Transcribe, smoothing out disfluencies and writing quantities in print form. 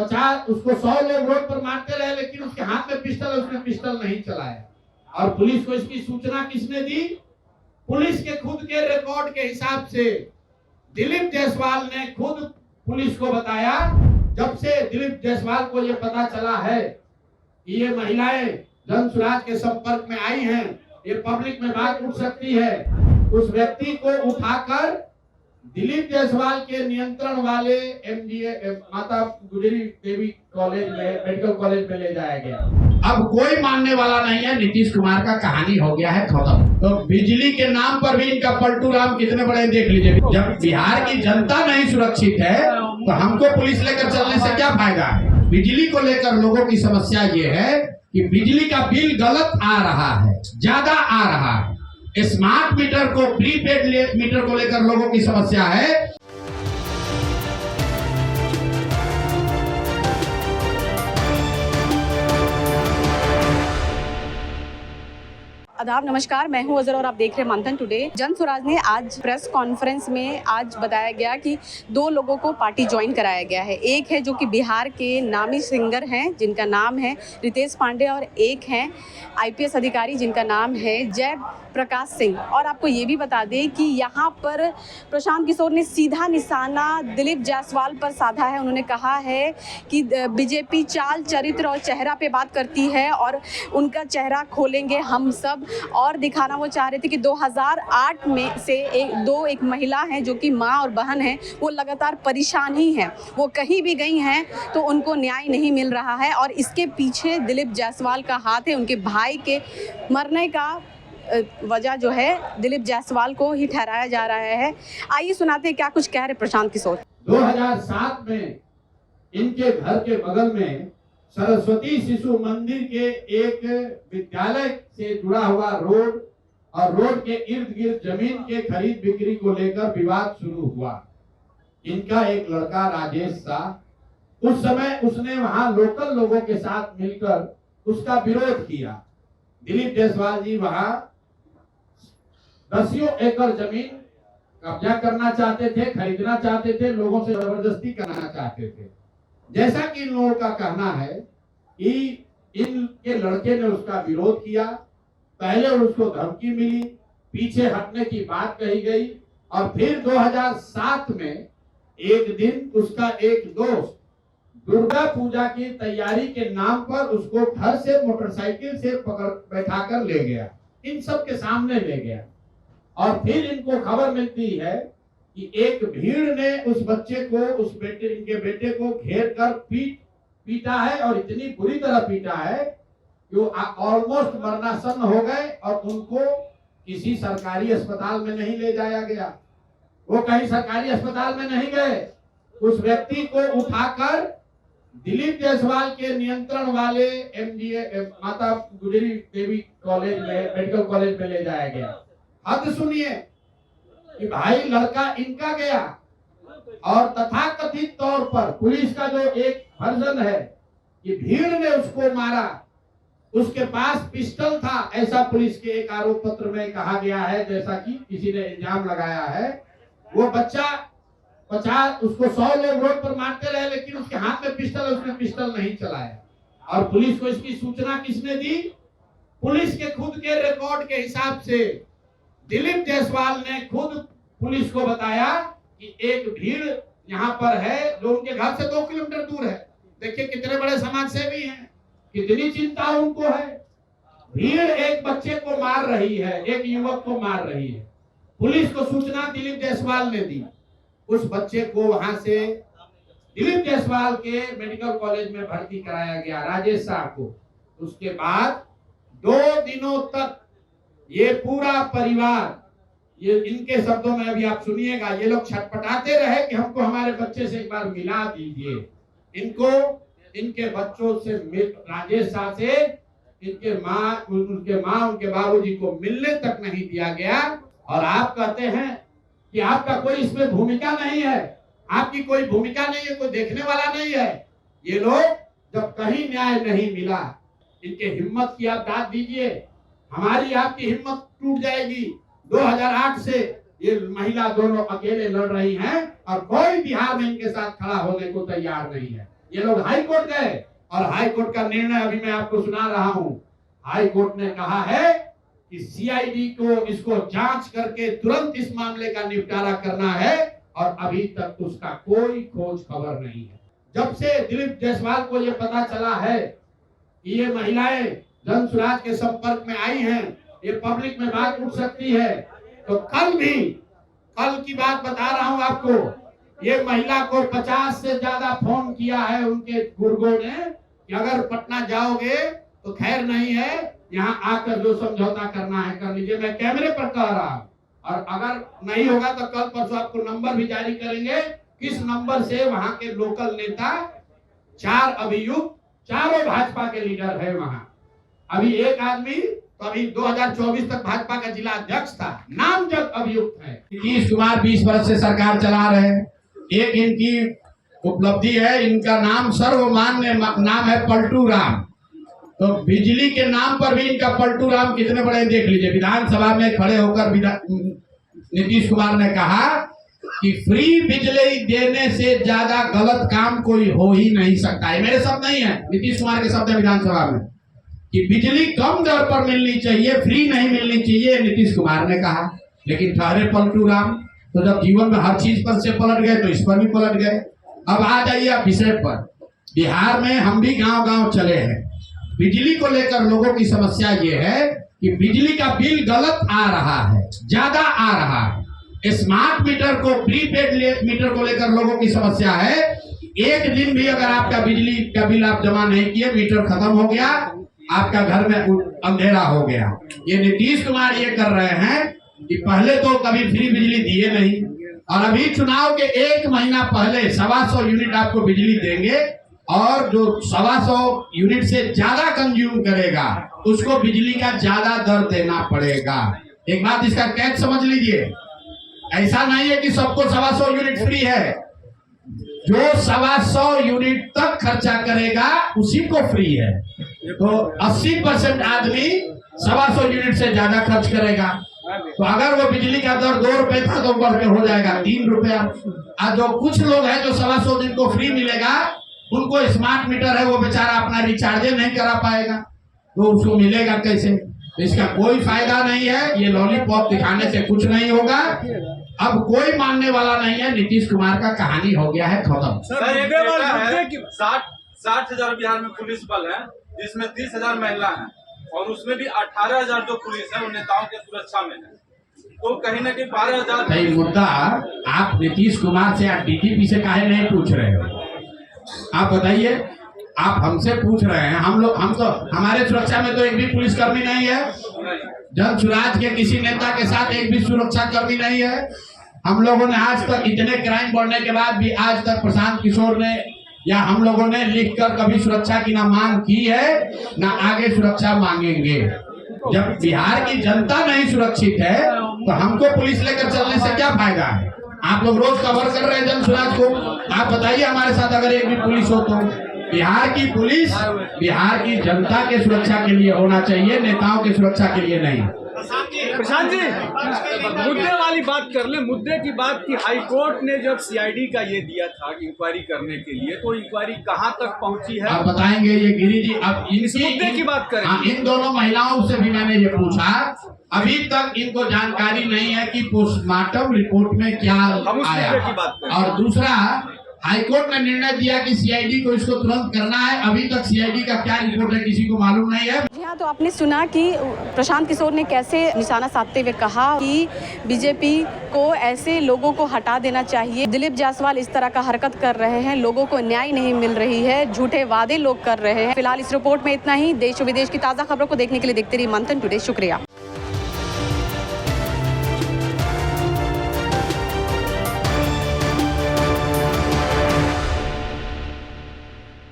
50 उसको 100 लोग रोड पर मारते रहे, लेकिन उसके हाथ में पिस्टल है, उसने पिस्टल नहीं चलाया। और पुलिस को इसकी सूचना किसने दी? पुलिस के खुद के रिकॉर्ड के हिसाब से दिलीप जायसवाल ने खुद पुलिस को बताया। जब से दिलीप जायसवाल को यह पता चला है कि ये महिलाएं जन सुराज के संपर्क में आई हैं, ये पब्लिक में बात उठ सकती है, उस व्यक्ति को उठाकर दिलीप जायसवाल के नियंत्रण वाले एमजीए माता गुजरी देवी कॉलेज में, मेडिकल कॉलेज में ले जाया गया। अब कोई मानने वाला नहीं है, नीतीश कुमार का कहानी हो गया है खत्म। तो बिजली के नाम पर भी इनका पलटू राम कितने बड़े देख लीजिए। जब बिहार की जनता नहीं सुरक्षित है तो हमको पुलिस लेकर चलने से क्या फायदा है? बिजली को लेकर लोगों की समस्या ये है कि बिजली का बिल गलत आ रहा है, ज्यादा आ रहा है। स्मार्ट मीटर को, प्रीपेड मीटर को लेकर लोगों की समस्या है। आदाब, नमस्कार, मैं हूं अजहर और आप देख रहे हैं मंथन टुडे। जन स्वराज ने आज प्रेस कॉन्फ्रेंस में आज बताया गया कि 2 लोगों को पार्टी ज्वाइन कराया गया है। एक है जो कि बिहार के नामी सिंगर हैं जिनका नाम है रितेश पांडे, और एक हैं आईपीएस अधिकारी जिनका नाम है जय प्रकाश सिंह। और आपको ये भी बता दें कि यहाँ पर प्रशांत किशोर ने सीधा निशाना दिलीप जायसवाल पर साधा है। उन्होंने कहा है कि बीजेपी चाल, चरित्र और चेहरा पे बात करती है और उनका चेहरा खोलेंगे हम सब। और दिखाना वो चाह रहे थे कि 2008 में से एक महिला हैं जो कि माँ और बहन हैं, वो लगातार परेशान ही हैं। वो कहीं भी गई हैं तो उनको न्याय नहीं मिल रहा है और इसके पीछे दिलीप जायसवाल का हाथ है। उनके भाई के मरने का वजह जो है दिलीप जायसवाल को ही ठहराया जा रहा है। आइए सुनाते हैं क्या कुछ कह रहे प्रशांत किशोर। 2007 में इनके घर के बगल में सरस्वती शिशु मंदिर के एक विद्यालय से जुड़ा हुआ रोड और रोड के इर्द गिर्द जमीन के खरीद बिक्री को लेकर विवाद शुरू हुआ। इनका एक लड़का राजेश था, उस समय उसने वहां लोकल लोगों के साथ मिलकर उसका विरोध किया। दिलीप जायसवाल जी वहां 10 एकड़ जमीन कब्जा करना चाहते थे, खरीदना चाहते थे, लोगों से जबरदस्ती करना चाहते थे। जैसा कि इन लोगों का कहना है कि इनके लड़के ने उसका विरोध किया, पहले उसको धमकी मिली, पीछे हटने की बात कही गई और फिर 2007 में एक दिन उसका एक दोस्त दुर्गा पूजा की तैयारी के नाम पर उसको घर से मोटरसाइकिल से पकड़ बैठाकर ले गया, इन सब के सामने ले गया। और फिर इनको खबर मिलती है कि एक भीड़ ने उस बच्चे को, इनके बेटे को घेर कर पीटा है और इतनी बुरी तरह पीटा है कि वो ऑलमोस्ट मरणासन्न हो गए और उनको किसी सरकारी अस्पताल में नहीं ले जाया गया। वो कहीं सरकारी अस्पताल में नहीं गए, उस व्यक्ति को उठाकर दिलीप जायसवाल के नियंत्रण वाले एमजीए माता गुजरी देवी कॉलेज में, मेडिकल कॉलेज में ले जाया गया। हद सुनिए कि भाई लड़का इनका गया और तथाकथित तौर पर पुलिस का जो एक वर्जन है कि भीड़ ने उसको मारा, उसके पास पिस्टल था, ऐसा पुलिस के एक आरोप पत्र में कहा गया है, जैसा कि किसी ने इल्जाम लगाया है। वो बच्चा 50 उसको 100 लोग रोड पर मारते रहे, लेकिन उसके हाथ में पिस्टल है, उसने पिस्टल नहीं चलाया। और पुलिस को इसकी सूचना किसने दी? पुलिस के खुद के रिकॉर्ड के हिसाब से दिलीप जायसवाल ने खुद पुलिस को बताया कि एक भीड़ यहाँ पर है जो उनके घर से 2 किलोमीटर दूर है। देखिए कितने बड़े समाज सेवी हैं, कितनी चिंता उनको है। भीड़ एक बच्चे को मार रही है, एक युवक को मार रही है। पुलिस को सूचना दिलीप जायसवाल ने दी, उस बच्चे को वहां से दिलीप जायसवाल के मेडिकल कॉलेज में भर्ती कराया गया, राजेश साहब को। उसके बाद 2 दिनों तक ये पूरा परिवार, ये इनके शब्दों में अभी आप सुनिएगा, ये लोग छटपटाते रहे कि हमको हमारे बच्चे से एक बार मिला दीजिए। इनको इनके बच्चों से राजेश साहब से उनके माँ उनके बाबूजी को मिलने तक नहीं दिया गया। और आप कहते हैं कि आपका कोई इसमें भूमिका नहीं है, आपकी कोई भूमिका नहीं है, कोई देखने वाला नहीं है। ये लोग जब कहीं न्याय नहीं मिला, इनके हिम्मत की आप दाद दीजिए, हमारी आपकी हिम्मत टूट जाएगी। 2008 से ये महिला दोनों अकेले लड़ रही हैं और कोई बिहार में इनके साथ खड़ा होने को तैयार नहीं है। ये लोग हाई कोर्ट गए और हाई कोर्ट का निर्णय अभी मैं आपको सुना रहा हूं। हाई कोर्ट ने कहा है कि सीआईडी को इसको जांच करके तुरंत इस मामले का निपटारा करना है और अभी तक उसका कोई खोज खबर नहीं है। जब से दिलीप जायसवाल को ये पता चला है कि ये महिलाएं जन सुराज के संपर्क में आई हैं, ये पब्लिक में बात उठ सकती है, तो कल की बात बता रहा हूं आपको, ये महिला को 50 से ज्यादा फोन किया है उनके गुर्गों ने कि अगर पटना जाओगे तो खैर नहीं है, यहाँ आकर जो समझौता करना है कर लीजिए। मैं कैमरे पर कह रहा हूँ, और अगर नहीं होगा तो कल परसों आपको नंबर भी जारी करेंगे किस नंबर से वहां के लोकल नेता 4 अभियुक्त, चारों भाजपा के लीडर है वहां। अभी एक आदमी तो अभी 2024 तक भाजपा का जिला अध्यक्ष था, नामजद अभियुक्त है। नीतीश कुमार 20 वर्ष से सरकार चला रहे हैं। एक इनकी उपलब्धि है, इनका नाम सर्वमान्य नाम है पलटू राम। तो बिजली के नाम पर भी इनका पलटू राम कितने बड़े देख लीजिए। विधानसभा में खड़े होकर नीतीश कुमार ने कहा कि फ्री बिजली देने से ज्यादा गलत काम कोई हो ही नहीं सकता है। मेरे शब्द नहीं है, नीतीश कुमार के शब्द है विधानसभा में कि बिजली कम दर पर मिलनी चाहिए, फ्री नहीं मिलनी चाहिए, नीतीश कुमार ने कहा। लेकिन ठहरे पलटू राम, तो जब जीवन में हर चीज पर से पलट गए तो इस पर भी पलट गए। अब आ जाइए आप विषय पर। बिहार में हम भी गांव गांव चले हैं। बिजली को लेकर लोगों की समस्या ये है कि बिजली का बिल गलत आ रहा है, ज्यादा आ रहा है। स्मार्ट मीटर को, प्रीपेड मीटर को लेकर लोगों की समस्या है। एक दिन भी अगर आपका बिजली का बिल आप जमा नहीं किए, मीटर खत्म हो गया, आपका घर में अंधेरा हो गया। ये नीतीश कुमार ये कर रहे हैं कि पहले तो कभी फ्री बिजली दिए नहीं, और अभी चुनाव के 1 महीना पहले 125 यूनिट आपको बिजली देंगे, और जो 125 यूनिट से ज्यादा कंज्यूम करेगा उसको बिजली का ज्यादा दर देना पड़ेगा। एक बात इसका कैच समझ लीजिए, ऐसा नहीं है कि सबको 125 यूनिट फ्री है। जो 125 यूनिट तक खर्चा करेगा उसी को फ्री है। तो 80% आदमी 125 यूनिट से ज्यादा खर्च करेगा। तो अगर वो बिजली का दर 2 रुपए था तो बढ़ के हो जाएगा 3 रुपया। और जो कुछ लोग हैं जो 125 दिन को फ्री मिलेगा, उनको स्मार्ट मीटर है, वो बेचारा अपना रिचार्ज नहीं करा पाएगा, तो उसको मिलेगा कैसे? इसका कोई फायदा नहीं है। ये लॉलीपॉप दिखाने से कुछ नहीं होगा। अब कोई मानने वाला नहीं है। नीतीश कुमार का कहानी हो गया है खत्म। सर, 60,000 बिहार में पुलिस बल है, जिसमें 30,000 महिला हैं, और उसमें भी 18,000 जो पुलिस है वो नेताओं के सुरक्षा में है। तो कहीं न कहीं 12,000 नहीं, मुद्दा आप नीतीश कुमार से या डीजीपी से काहे नहीं पूछ रहे हो? आप बताइए, आप हमसे पूछ रहे हैं। हम तो हमारे सुरक्षा में तो एक भी पुलिसकर्मी नहीं है। जन सुराज के किसी नेता के साथ एक भी सुरक्षा कर्मी नहीं है। हम लोगों ने आज तक, इतने क्राइम बढ़ने के बाद भी आज तक प्रशांत किशोर ने या हम लोगों ने लिखकर कभी सुरक्षा की ना मांग की है, ना आगे सुरक्षा मांगेंगे। जब बिहार की जनता नहीं सुरक्षित है तो हमको पुलिस लेकर चलने से क्या फायदा है? आप लोग रोज कवर कर रहे हैं जन सुराज को। आप बताइए हमारे साथ अगर एक भी पुलिस हो तो। बिहार की पुलिस बिहार की जनता के सुरक्षा के लिए होना चाहिए, नेताओं की सुरक्षा के लिए नहीं। प्रशांत जी, मुद्दे वाली बात कर ले। मुद्दे की बात की हाई कोर्ट ने जब सीआईडी का ये दिया था इंक्वायरी करने के लिए, तो इंक्वायरी कहां तक पहुंची है? आप बताएंगे ये गिरी जी। अब इस मुद्दे की बात करें। इन दोनों महिलाओं से भी मैंने ये पूछा, अभी तक इनको जानकारी नहीं है कि पोस्टमार्टम रिपोर्ट में क्या आया। की बात करें। और दूसरा, हाईकोर्ट ने निर्णय दिया कि सीआईडी को इसको तुरंत करना है। अभी तक सीआईडी का क्या रिपोर्ट है किसी को मालूम नहीं है। जी हाँ, तो आपने सुना कि प्रशांत किशोर ने कैसे निशाना साधते हुए कहा कि बीजेपी को ऐसे लोगों को हटा देना चाहिए। दिलीप जायसवाल इस तरह का हरकत कर रहे हैं, लोगों को न्याय नहीं मिल रही है, झूठे वादे लोग कर रहे हैं। फिलहाल इस रिपोर्ट में इतना ही। देश और विदेश की ताज़ा खबरों को देखने के लिए देखते रहिए मंथन टुडे। शुक्रिया।